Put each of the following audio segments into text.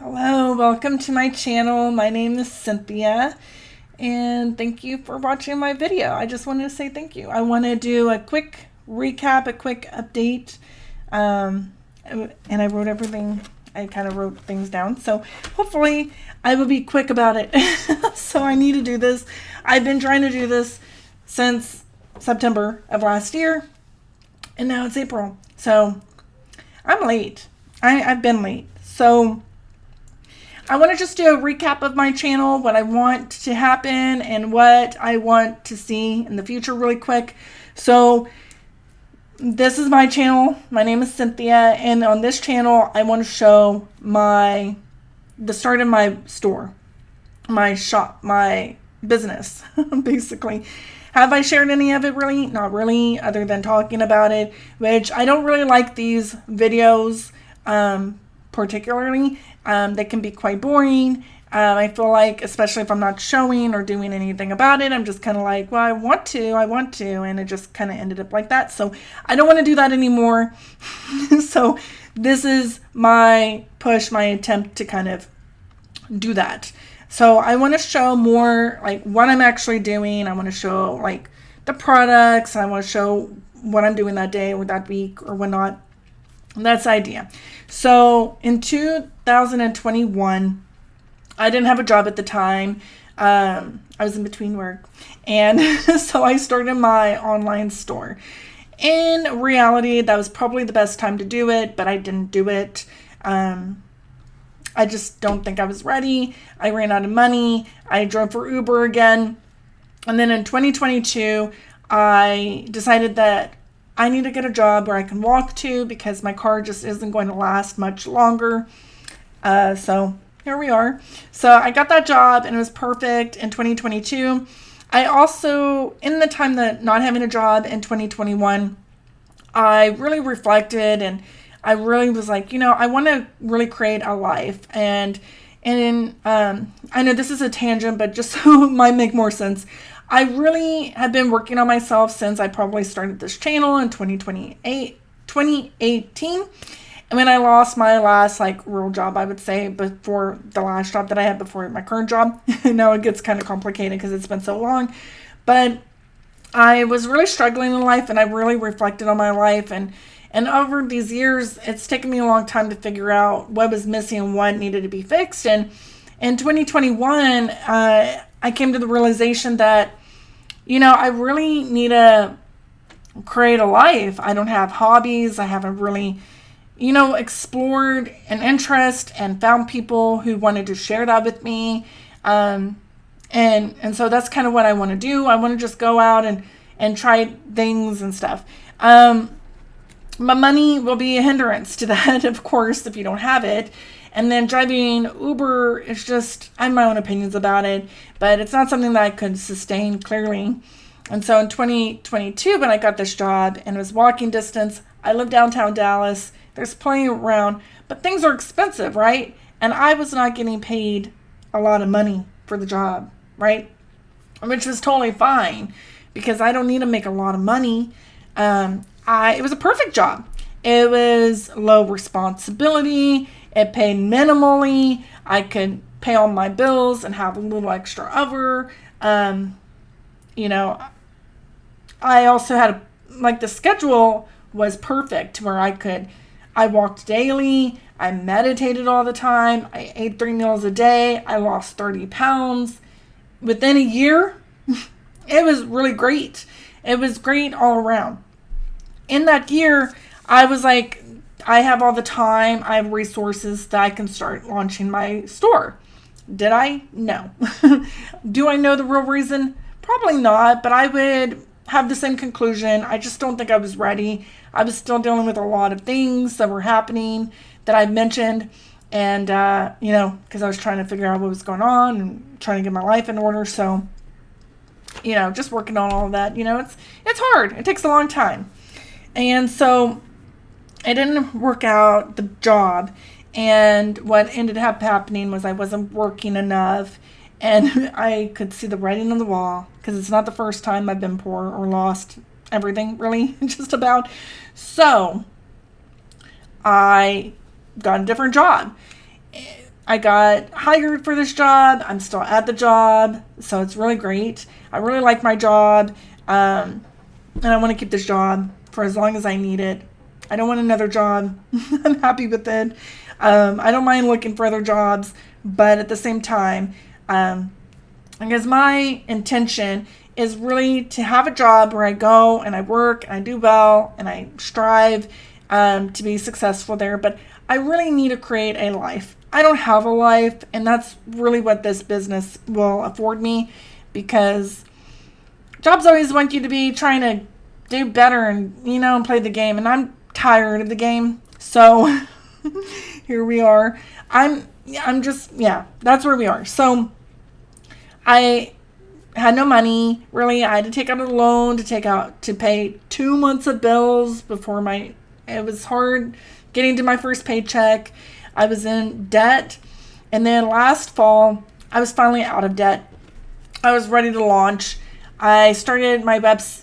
Hello, welcome to my channel. My name is Cynthia, and thank you for watching my video. I just wanted to say thank you. I want to do a quick recap, a quick update, and I wrote everything. I kind of wrote things down, so hopefully I will be quick about it. So I need to do this. I've been trying to do this since September of last year, and now it's April, so I'm late. I've been late, so I want to just do a recap of my channel, what I want to happen and what I want to see in the future really quick. So this is my channel. My name is Cynthia, and on this channel I want to show the start of my store, my shop, my business, basically. Have I shared any of it? Really? Not really, other than talking about it, which I don't really like these videos particularly. They can be quite boring. I feel like, especially if I'm not showing or doing anything about it, I'm just kind of like, well, I want to, and it just kind of ended up like that. So I don't want to do that anymore. So this is my push, my attempt to kind of do that. So I want to show more like what I'm actually doing. I want to show like the products. I want to show what I'm doing that day or that week or whatnot. And that's the idea. So in 2021, I didn't have a job at the time. I was in between work. And so I started my online store. In reality, that was probably the best time to do it, but I didn't do it. I just don't think I was ready. I ran out of money. I drove for Uber again. And then in 2022, I decided that I need to get a job where I can walk to because my car just isn't going to last much longer. So here we are. So I got that job and it was perfect in 2022. I also, in the time that not having a job in 2021, I really reflected and I really was like, I want to really create a life. And I know this is a tangent, but just so it might make more sense. I really have been working on myself since I probably started this channel in 2018. And when I lost my last real job, I would say, before the last job that I had before my current job. Now it gets kind of complicated because it's been so long. But I was really struggling in life and I really reflected on my life. And over these years, it's taken me a long time to figure out what was missing and what needed to be fixed. And in 2021, I came to the realization that I really need to create a life. I don't have hobbies. I haven't really, explored an interest and found people who wanted to share that with me. And so that's kind of what I want to do. I want to just go out and try things and stuff. My money will be a hindrance to that, of course, if you don't have it. And then driving Uber is just, I have my own opinions about it, but it's not something that I could sustain clearly. And so in 2022, when I got this job and it was walking distance, I live downtown Dallas, there's plenty around, but things are expensive, right? And I was not getting paid a lot of money for the job, right? Which was totally fine because I don't need to make a lot of money. It was a perfect job. It was low responsibility. It paid minimally. I could pay all my bills and have a little extra over. I also had the schedule was perfect where I walked daily. I meditated all the time. I ate 3 meals a day. I lost 30 pounds. Within a year, it was really great. It was great all around. In that year, I was like, I have all the time. I have resources that I can start launching my store. Did I? No. Do I know the real reason? Probably not, but I would have the same conclusion. I just don't think I was ready. I was still dealing with a lot of things that were happening that I mentioned. And, because I was trying to figure out what was going on and trying to get my life in order. So, just working on all of that, it's hard. It takes a long time. And so it didn't work out, the job. And what ended up happening was I wasn't working enough. And I could see the writing on the wall because it's not the first time I've been poor or lost everything, really, just about. So I got a different job. I got hired for this job. I'm still at the job, so it's really great. I really like my job, and I want to keep this job for as long as I need it. I don't want another job. I'm happy with it. I don't mind looking for other jobs, but at the same time, I guess my intention is really to have a job where I go and I work and I do well and I strive to be successful there. But I really need to create a life. I don't have a life, and that's really what this business will afford me, because jobs always want you to be trying to do better and, and play the game. And I'm tired of the game. So here we are. I'm just, that's where we are. So I had no money, really. I had to take out a loan to pay 2 months of bills before it was hard getting to my first paycheck. I was in debt. And then last fall, I was finally out of debt. I was ready to launch. I started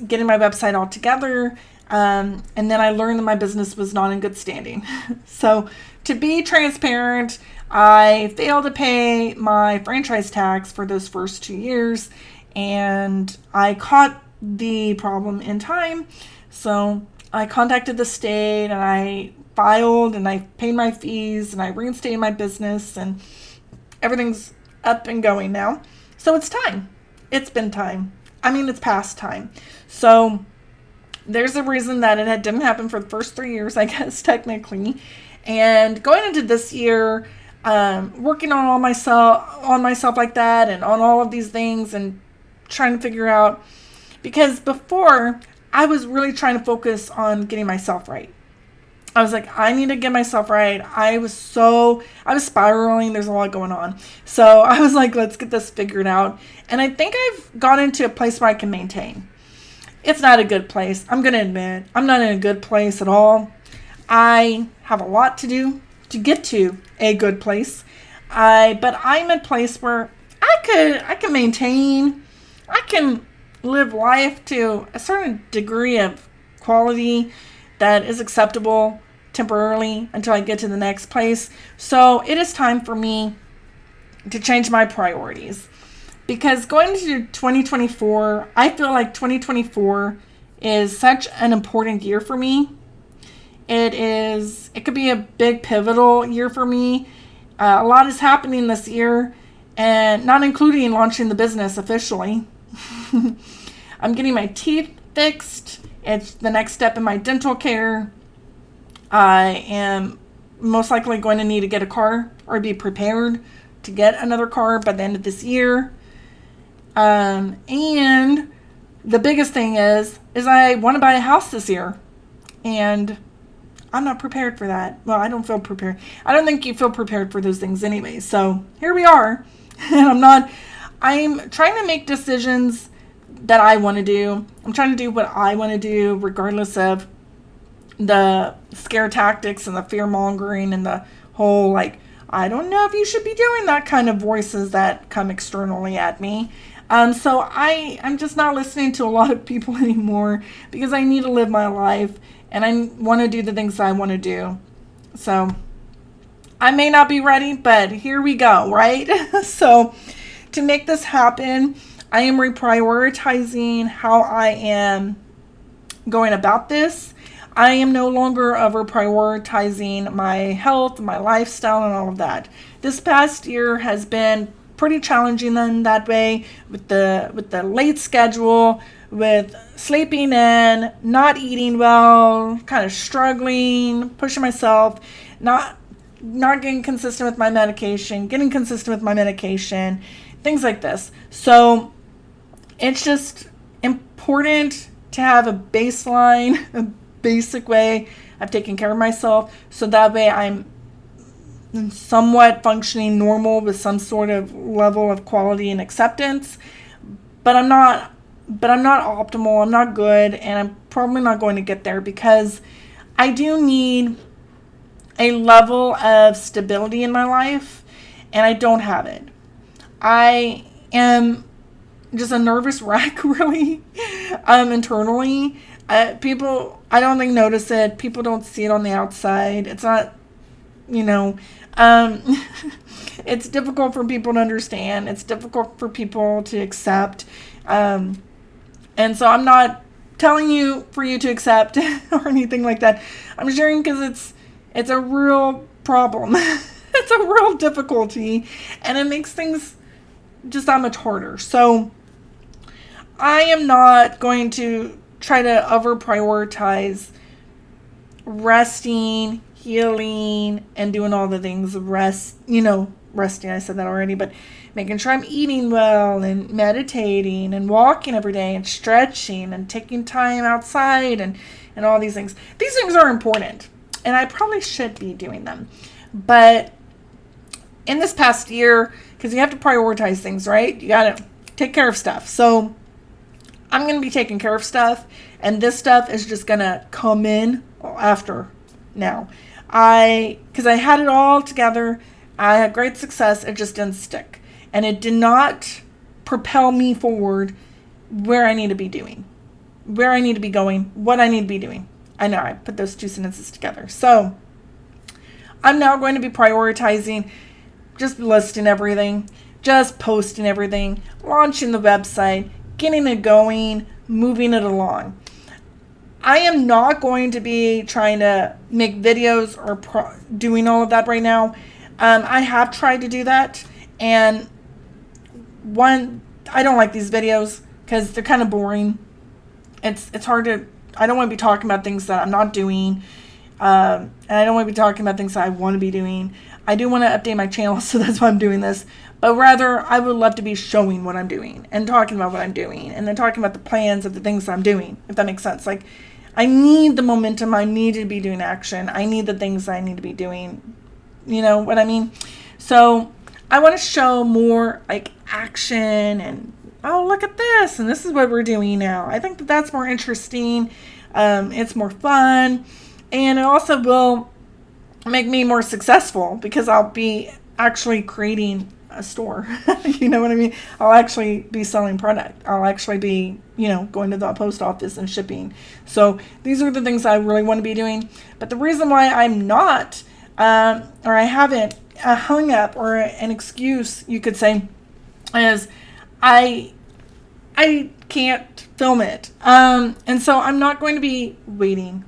getting my website all together. And then I learned that my business was not in good standing. So to be transparent, I failed to pay my franchise tax for those first 2 years, and I caught the problem in time. So I contacted the state, and I filed, and I paid my fees, and I reinstated my business, and everything's up and going now. So it's time. It's been time. It's past time. So there's a reason that it didn't happen for the first 3 years, I guess, technically. And going into this year, working on myself like that, and on all of these things, and trying to figure out, because before I was really trying to focus on getting myself right. I was like, I need to get myself right. I was spiraling. There's a lot going on. So I was like, let's get this figured out. And I think I've gotten into a place where I can maintain. It's not a good place. I'm going to admit, I'm not in a good place at all. I have a lot to do to get to a good place. But I'm in a place where I can maintain. I can live life to a certain degree of quality that is acceptable temporarily until I get to the next place. So it is time for me to change my priorities. Because going into 2024, I feel like 2024 is such an important year for me. It could be a big pivotal year for me. A lot is happening this year, and not including launching the business officially. I'm getting my teeth fixed. It's the next step in my dental care. I am most likely going to need to get a car, or be prepared to get another car by the end of this year. And the biggest thing is I want to buy a house this year. And I'm not prepared for that. Well, I don't feel prepared. I don't think you feel prepared for those things anyway. So here we are. And I'm trying to make decisions that I want to do. I'm trying to do what I want to do, regardless of the scare tactics and the fear mongering and the whole, like, I don't know if you should be doing that kind of voices that come externally at me. So I'm just not listening to a lot of people anymore, because I need to live my life and I want to do the things I want to do. So I may not be ready, but here we go, right? So to make this happen, I am reprioritizing how I am going about this. I am no longer over prioritizing my health, my lifestyle, and all of that. This past year has been pretty challenging in that way, with the late schedule, with sleeping in, not eating well, kind of struggling, pushing myself, not getting consistent with my medication, things like this. So it's just important to have a baseline, a basic way of taking care of myself, so that way I'm somewhat functioning normal with some sort of level of quality and acceptance. But I'm not optimal. I'm not good, and I'm probably not going to get there, because I do need a level of stability in my life, and I don't have it. I am just a nervous wreck, really, internally. People, I don't think, notice it. People don't see it on the outside. It's not, it's it's difficult for people to understand. It's difficult for people to accept. And so I'm not telling you for you to accept or anything like that. I'm sharing because it's a real problem. It's a real difficulty, and it makes things just that much harder. So I am not going to try to over prioritize resting, healing, and doing all the things. Resting, I said that already, but making sure I'm eating well and meditating and walking every day and stretching and taking time outside and all these things. These things are important, and I probably should be doing them. But in this past year, because you have to prioritize things, right? You got to take care of stuff. So I'm going to be taking care of stuff, and this stuff is just going to come in after now. Because I had it all together. I had great success. It just didn't stick. And it did not propel me forward where I need to be doing, where I need to be going, what I need to be doing. I know I put those two sentences together. So I'm now going to be prioritizing just listing everything, just posting everything, launching the website, getting it going, moving it along. I am not going to be trying to make videos or doing all of that right now. I have tried to do that, and I don't like these videos because they're kind of boring. It's hard to, I don't want to be talking about things that I'm not doing, and I don't want to be talking about things that I want to be doing. I do want to update my channel, so that's why I'm doing this. But rather, I would love to be showing what I'm doing and talking about what I'm doing and then talking about the plans of the things that I'm doing, if that makes sense. Like, I need the momentum. I need to be doing action. I need the things I need to be doing. You know what I mean? So I want to show more like action and, oh, look at this. And this is what we're doing now. I think that that's more interesting. It's more fun. And it also will make me more successful because I'll be actually creating a store. You know what I mean? I'll actually be selling product. I'll actually be, going to the post office and shipping. So these are the things I really want to be doing. But the reason why I'm not, or I haven't hung up, or an excuse you could say, is I can't film it. And so I'm not going to be waiting,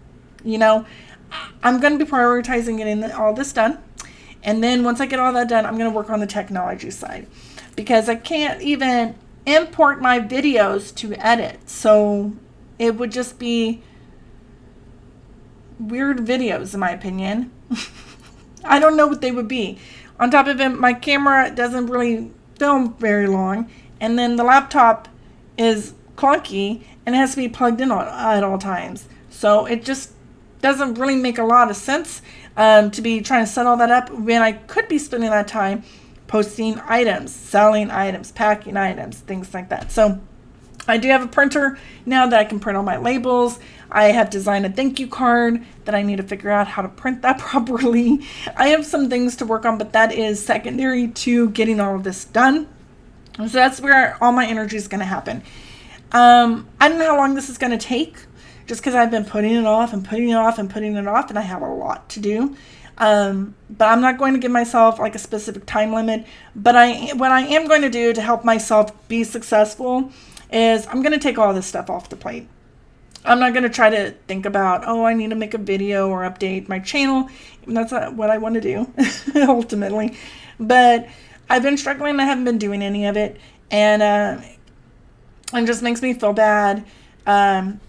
I'm going to be prioritizing getting all this done. And then once I get all that done, I'm going to work on the technology side because I can't even import my videos to edit. So it would just be weird videos, in my opinion. I don't know what they would be. On top of it, my camera doesn't really film very long. And then the laptop is clunky and it has to be plugged in at all times. So it just doesn't really make a lot of sense to be trying to set all that up when I could be spending that time posting items, selling items, packing items, things like that. So I do have a printer now that I can print all my labels. I have designed a thank you card that I need to figure out how to print that properly. I have some things to work on, but that is secondary to getting all of this done. So that's where all my energy is going to happen. I don't know how long this is going to take, just because I've been putting it off and putting it off and putting it off, and I have a lot to do. But I'm not going to give myself like a specific time limit. But what I am going to do to help myself be successful is I'm going to take all this stuff off the plate. I'm not going to try to think about, I need to make a video or update my channel. That's not what I want to do, ultimately. But I've been struggling. I haven't been doing any of it. And it just makes me feel bad. And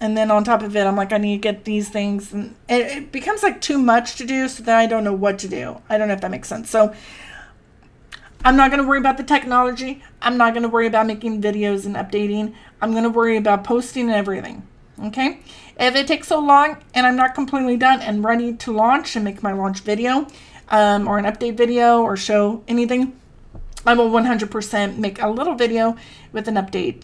then on top of it, I'm like, I need to get these things. And it becomes like too much to do, so then I don't know what to do. I don't know if that makes sense. So I'm not going to worry about the technology. I'm not going to worry about making videos and updating. I'm going to worry about posting and everything. Okay? If it takes so long and I'm not completely done and ready to launch and make my launch video or an update video or show anything, I will 100% make a little video with an update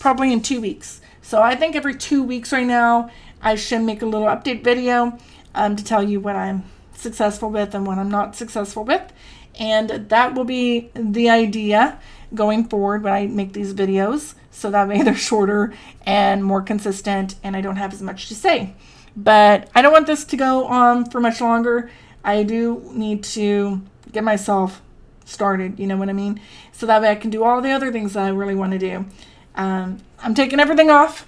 probably in 2 weeks. So I think every 2 weeks right now, I should make a little update video to tell you what I'm successful with and what I'm not successful with. And that will be the idea going forward when I make these videos. So that way they're shorter and more consistent and I don't have as much to say. But I don't want this to go on for much longer. I do need to get myself started, you know what I mean? So that way I can do all the other things that I really want to do. I'm taking everything off,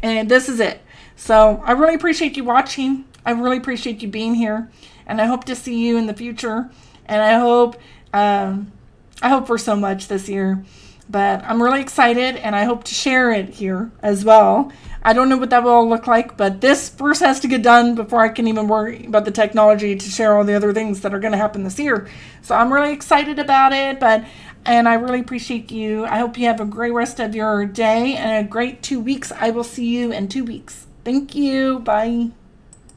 and this is it. So I really appreciate you watching. I really appreciate you being here, and I hope to see you in the future. And I hope for so much this year. But I'm really excited, and I hope to share it here as well. I don't know what that will all look like, but this first has to get done before I can even worry about the technology to share all the other things that are going to happen this year. So I'm really excited about it, and I really appreciate you. I hope you have a great rest of your day and a great 2 weeks. I will see you in 2 weeks. Thank you. Bye.